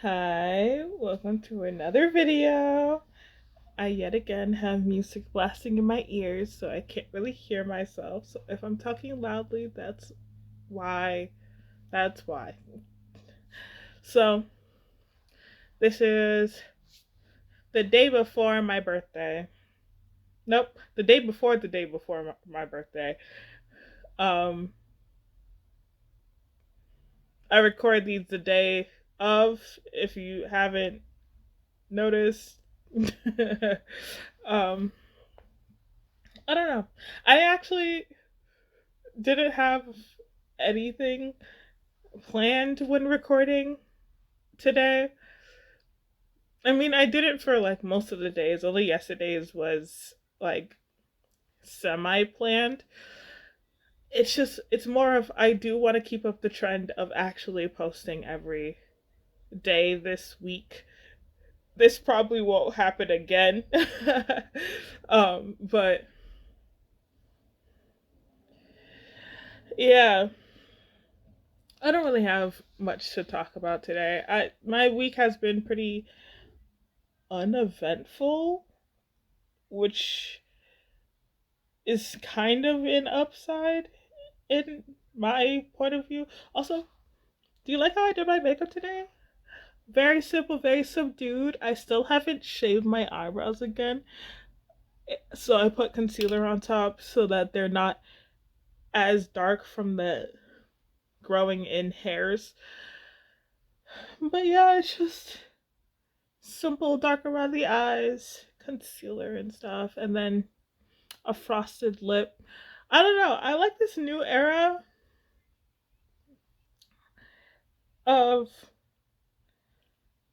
Hi, welcome to another video. I yet again have music blasting in my ears, so I can't really hear myself. So if I'm talking loudly, why. That's why. So this is the day before my birthday. Nope, the day before my birthday. Um, I record these the day of. If you haven't noticed, um, I don't know. I actually didn't have anything planned when recording today. I mean, I did it for like most of the days. Only yesterday's was like semi planned. It's more of I do want to keep up the trend of actually posting every day this week. This probably won't happen again. But yeah, I don't really have much to talk about today. My week has been pretty uneventful, which is kind of an upside in my point of view. Also, do you like how I did my makeup today? Very simple, very subdued. I still haven't shaved my eyebrows again. So I put concealer on top so that they're not as dark from the growing in hairs. But yeah, it's just simple, dark around the eyes, concealer and stuff, and then a frosted lip. I don't know. I like this new era of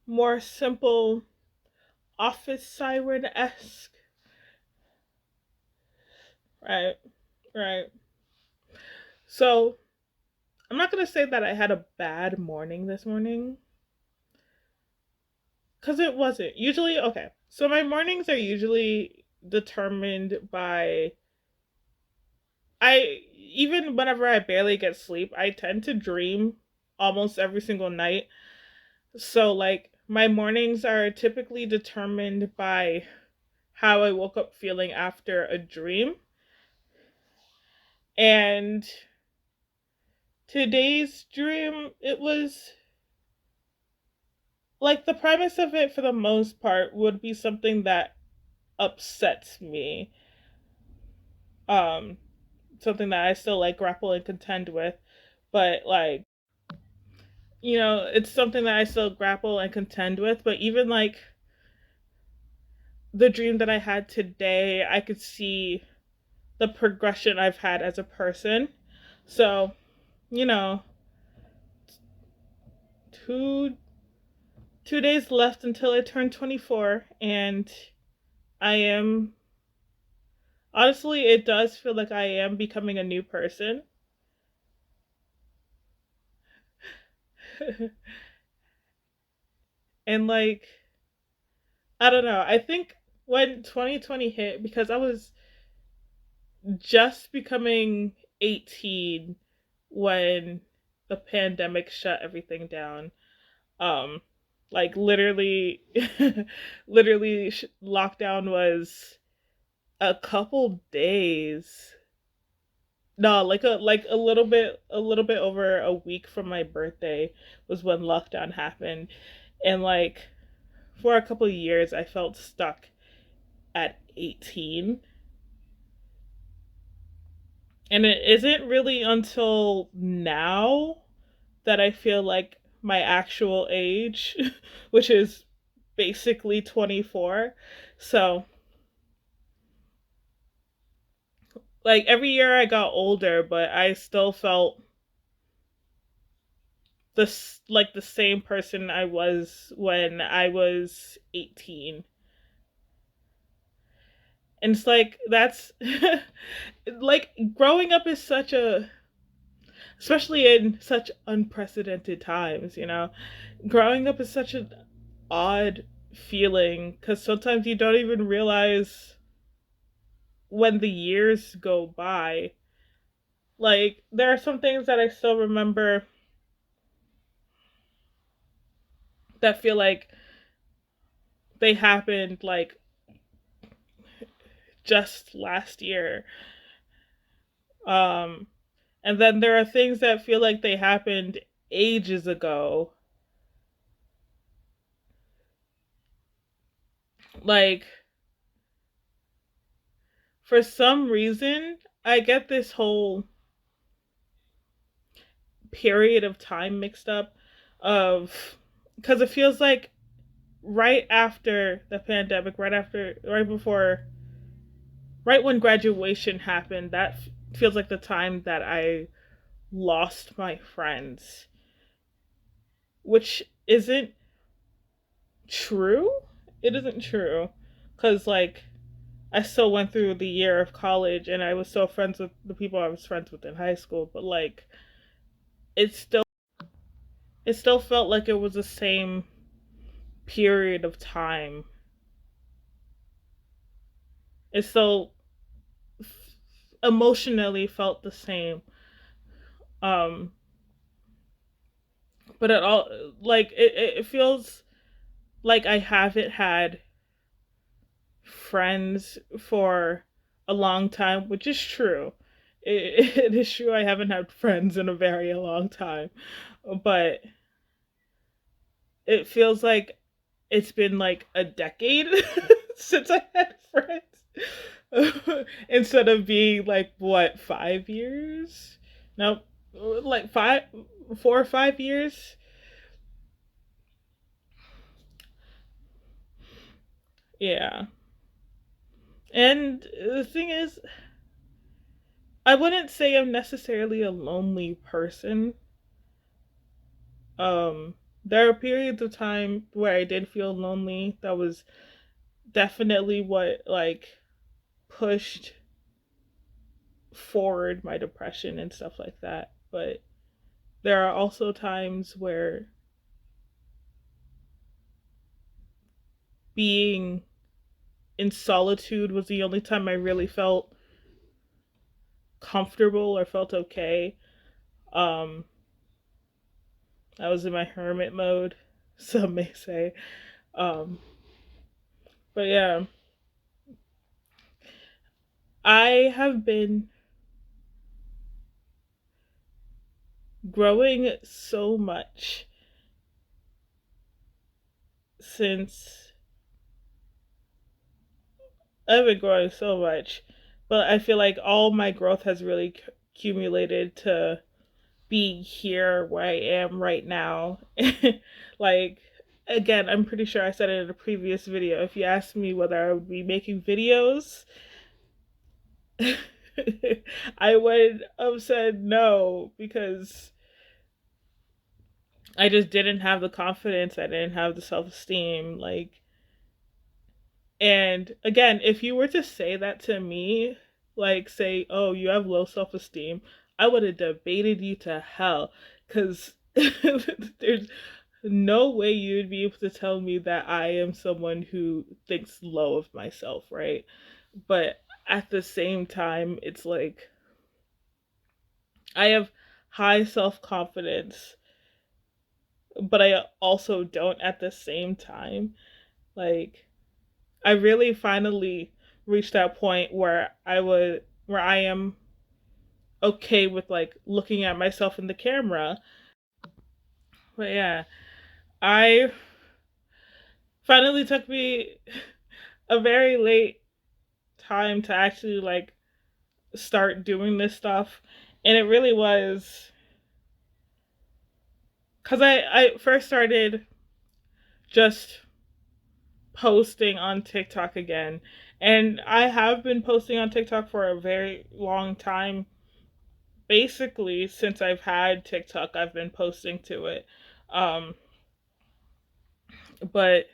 more simple office siren esque. Right, right. So I'm not gonna say that I had a bad morning this morning, because it wasn't. Usually, okay. So my mornings are usually determined by I even whenever I barely get sleep, I tend to dream almost every single night. So like my mornings are typically determined by how I woke up feeling after a dream. And today's dream, it was like the premise of it for the most part would be something that upsets me. Um Something that I still like grapple and contend with, but like, it's something that I still grapple and contend with, but even like the dream that I had today, I could see the progression I've had as a person. So, you know, two 2 days left until I turn 24, and I am honestly, it does feel like I am becoming a new person. And like, I don't know. I think when 2020 hit, because I was just becoming 18 when the pandemic shut everything down. Um like literally literally lockdown was a couple days. No, like a little bit over a week from my birthday was when lockdown happened. And like for a couple of years I felt stuck at 18. And it isn't really until now that I feel like my actual age, which is basically 24. So, like every year I got older, but I still felt the same person I was when I was 18. And it's like that's like growing up is such a especially in such unprecedented times, growing up is such an odd feeling because sometimes you don't even realize when the years go by. Like, there are some things that I still remember that feel like they happened like just last year. Um, and then there are things that feel like they happened ages ago. Like, for some reason, I get this whole period of time mixed up of because it feels like right after the pandemic, right before, right when graduation happened, that feels like the time that I lost my friends, which isn't true. It isn't true because like I still went through the year of college and I was still friends with the people I was friends with in high school, but like it still it still felt like it was the same period of time. It still emotionally felt the same. Um but it all like it feels like I haven't had friends for a long time, which is true. It is true I haven't had friends in a very long time, but it feels like it's been like a decade since I had friends. Instead of being like what, 5 years? No, like 4 or 5 years. Yeah, and the thing is, I wouldn't say I'm necessarily a lonely person. Um, there are periods of time where I did feel lonely. That was definitely what like pushed forward my depression and stuff like that. But there are also times where being in solitude was the only time I really felt comfortable or felt okay. Um, I was in my hermit mode, some may say. Um, but yeah, I have been growing so much since I've been growing so much, but I feel like all my growth has really accumulated to be here where I am right now. Like, again, I'm pretty sure I said it in a previous video. If you asked me whether I would be making videos, I would have said no because I just didn't have the confidence. I didn't have the self esteem. Like, and again, if you were to say that to me, like say, "Oh, you have low self-esteem," I would have debated you to hell cuz there's no way you would be able to tell me that I am someone who thinks low of myself, right? But at the same time, it's like I have high self-confidence, but I also don't at the same time. Like I really finally reached that point where I am okay with like looking at myself in the camera. But yeah, I finally took me a very late time to actually like start doing this stuff. And it really was cuz I first started just posting on TikTok again. And I have been posting on TikTok for a very long time. Basically, since I've had TikTok, I've been posting to it. Um, but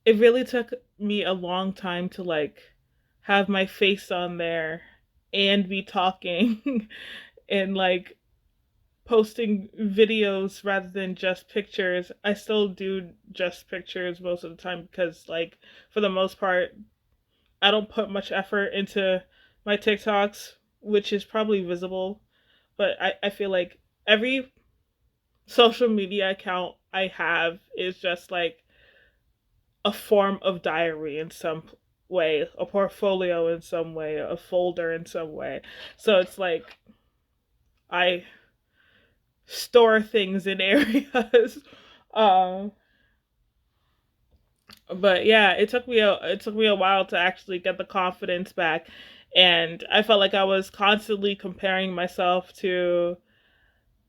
it really took me a long time to like have my face on there and be talking and like posting videos rather than just pictures. I still do just pictures most of the time because like for the most part I don't put much effort into my TikToks, which is probably visible, but I feel like every social media account I have is just like a form of diary in some way, a portfolio in some way, a folder in some way. So it's like I store things in areas. um but yeah, it took me a while to actually get the confidence back, and I felt like I was constantly comparing myself to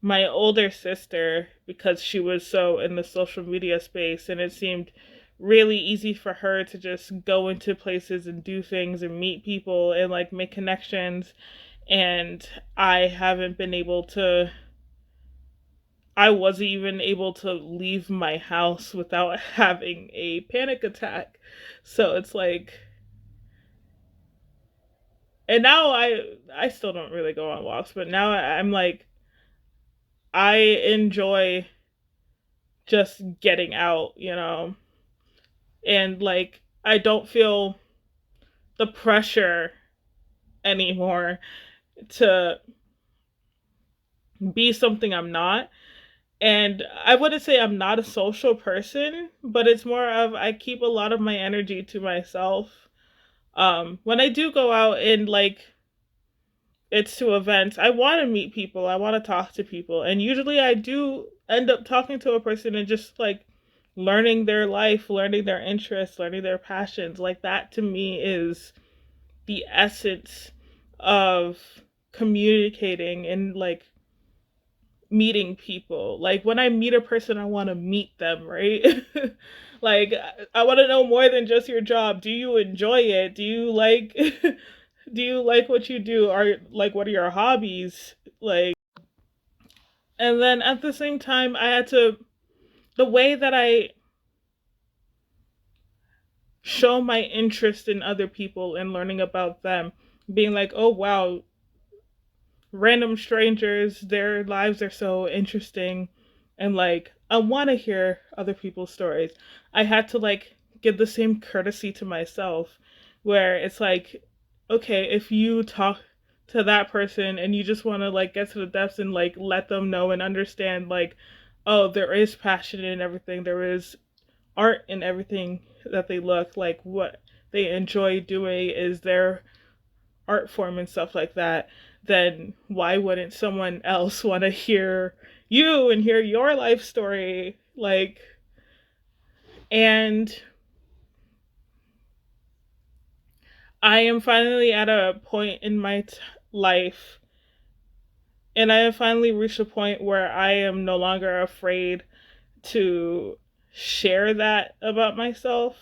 my older sister because she was so in the social media space, and it seemed really easy for her to just go into places and do things and meet people and like make connections, and I haven't been able to. I wasn't even able to leave my house without having a panic attack. So it's like, and now I still don't really go on walks, but now I'm like, I enjoy just getting out, and like I don't feel the pressure anymore to be something I'm not. And I wouldn't say I'm not a social person, but it's more of I keep a lot of my energy to myself. When I do go out and like it's to events, I want to meet people, I want to talk to people, and usually I do end up talking to a person and just like learning their life, learning their interests, learning their passions. Like that to me is the essence of communicating and like meeting people. Like when I meet a person, I want to meet them, right? Like I want to know more than just your job. Do you enjoy it? Do you like do you like what you do? Are like what are your hobbies? Like, and then at the same time I had to, the way that I show my interest in other people and learning about them, being like, "Oh wow, random strangers, their lives are so interesting," and like I want to hear other people's stories. I had to like give the same courtesy to myself, where it's like, okay, if you talk to that person and you just want to like get to the depths and like let them know and understand like, oh, there is passion in everything, there is art in everything that they look like, what they enjoy doing is their art form and stuff like that, then why wouldn't someone else want to hear you and hear your life story? Like, and I am finally at a point in my life, and I have finally reached a point where I am no longer afraid to share that about myself,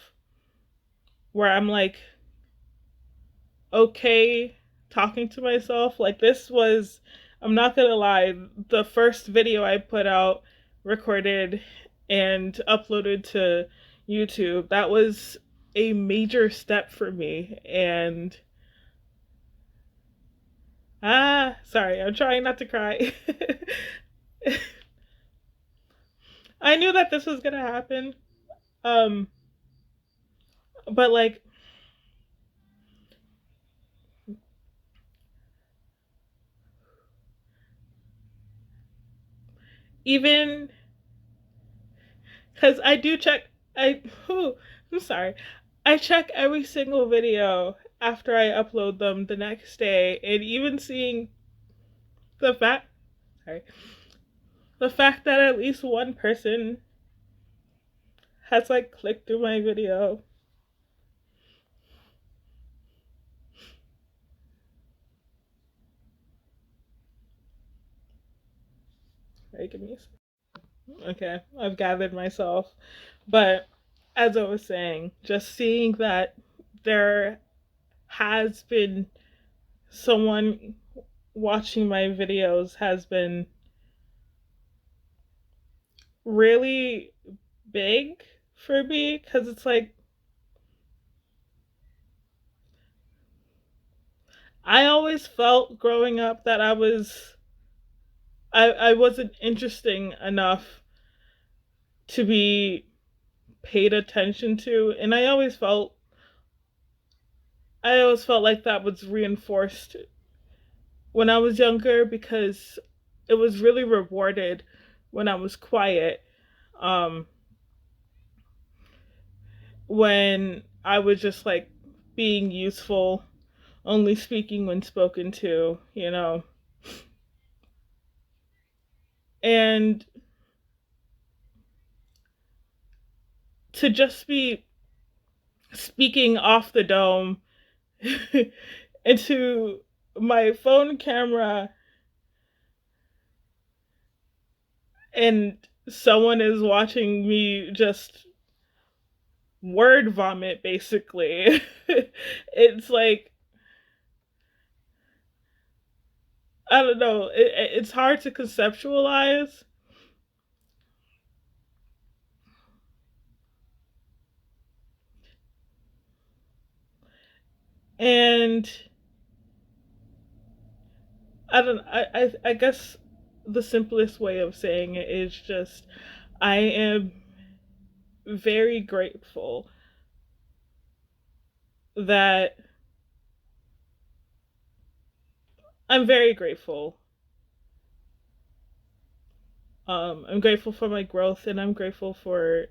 where I'm like, okay talking to myself. Like this was, I'm not gonna lie, the first video I put out, recorded and uploaded to YouTube, that was a major step for me. And sorry, I'm trying not to cry. I knew that this was gonna happen. Um but like, even because I do check, I'm sorry, I check every single video after I upload them the next day, and even seeing the fact, sorry, the fact that at least one person has like clicked through my video. Right, give me okay, I've gathered myself, but as I was saying, just seeing that there has been someone watching my videos has been really big for me, because it's like I always felt growing up that I wasn't interesting enough to be paid attention to, and I always felt like that was reinforced when I was younger, because it was really rewarded when I was quiet, um, when I was just like being useful, only speaking when spoken to, and to just be speaking off the dome into my phone camera, and someone is watching me just word vomit basically. It's like, I don't know, it's hard to conceptualize. And I guess the simplest way of saying it is just, I am very grateful that I'm very grateful. I'm grateful for my growth, and I'm grateful for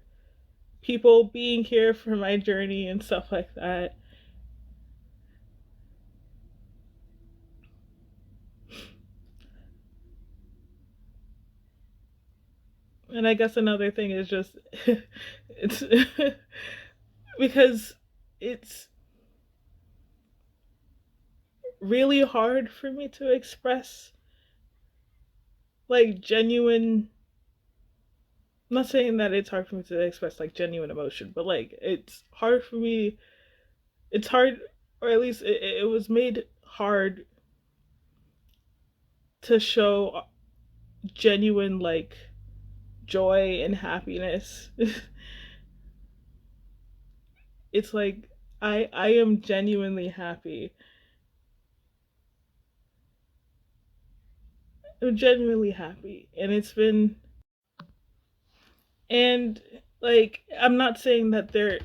people being here for my journey and stuff like that. And I guess another thing is just it's because it's really hard for me to express like genuine, I'm not saying that it's hard for me to express like genuine emotion, but like it's hard for me, it's hard, or at least it was made hard to show genuine like joy and happiness. It's like I am genuinely happy. I'm genuinely happy, and it's been, and like I'm not saying that there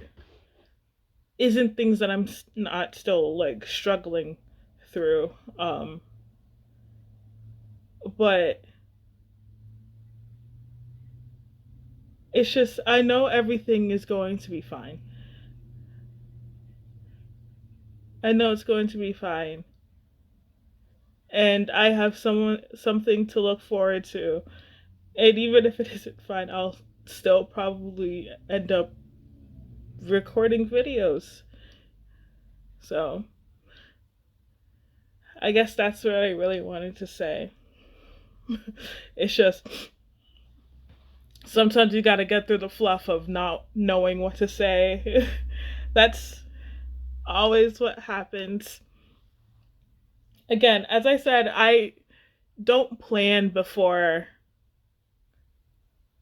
isn't things that I'm not still like struggling through, but it's just, I know everything is going to be fine. I know it's going to be fine, and I have something to look forward to. And even if it isn't fine, I'll still probably end up recording videos. So I guess that's what I really wanted to say. It's just sometimes you got to get through the fluff of not knowing what to say. That's always what happens. Again, as I said, I don't plan before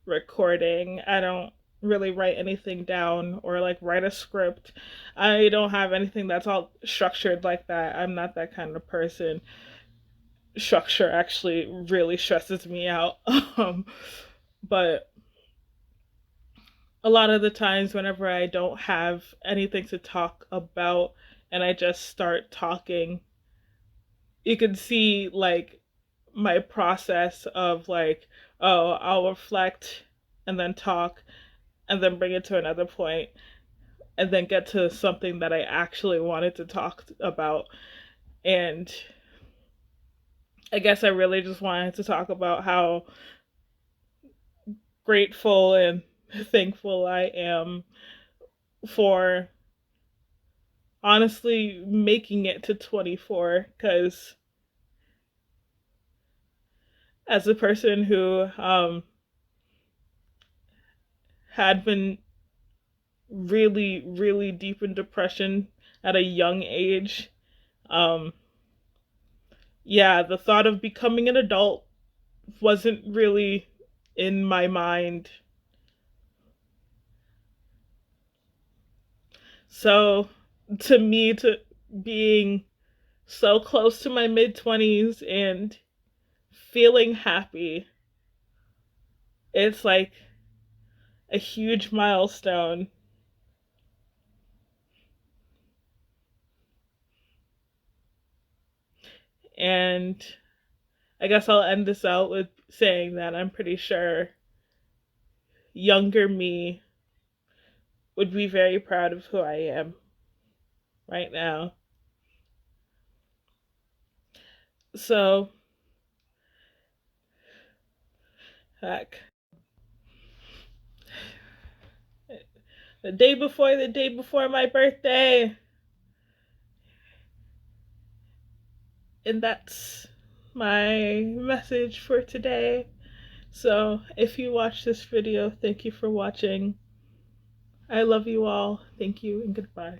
recording. I don't really write anything down or like write a script. I don't have anything that's all structured like that. I'm not that kind of person. Structure actually really stresses me out. But a lot of the times, whenever I don't have anything to talk about and I just start talking, you can see like my process of like, oh, I'll reflect and then talk and then bring it to another point and then get to something that I actually wanted to talk about. And I guess I really just wanted to talk about how grateful and thankful I am for honestly making it to 24, because as a person who had been really, really deep in depression at a young age, um, yeah, the thought of becoming an adult wasn't really in my mind. So to me, to being so close to my mid 20s and feeling happy, it's like a huge milestone. And I guess I'll end this out with saying that I'm pretty sure younger me would be very proud of who I am right now. So, heck. The day before my birthday. And that's my message for today. So, if you watch this video, thank you for watching. I love you all. Thank you and goodbye.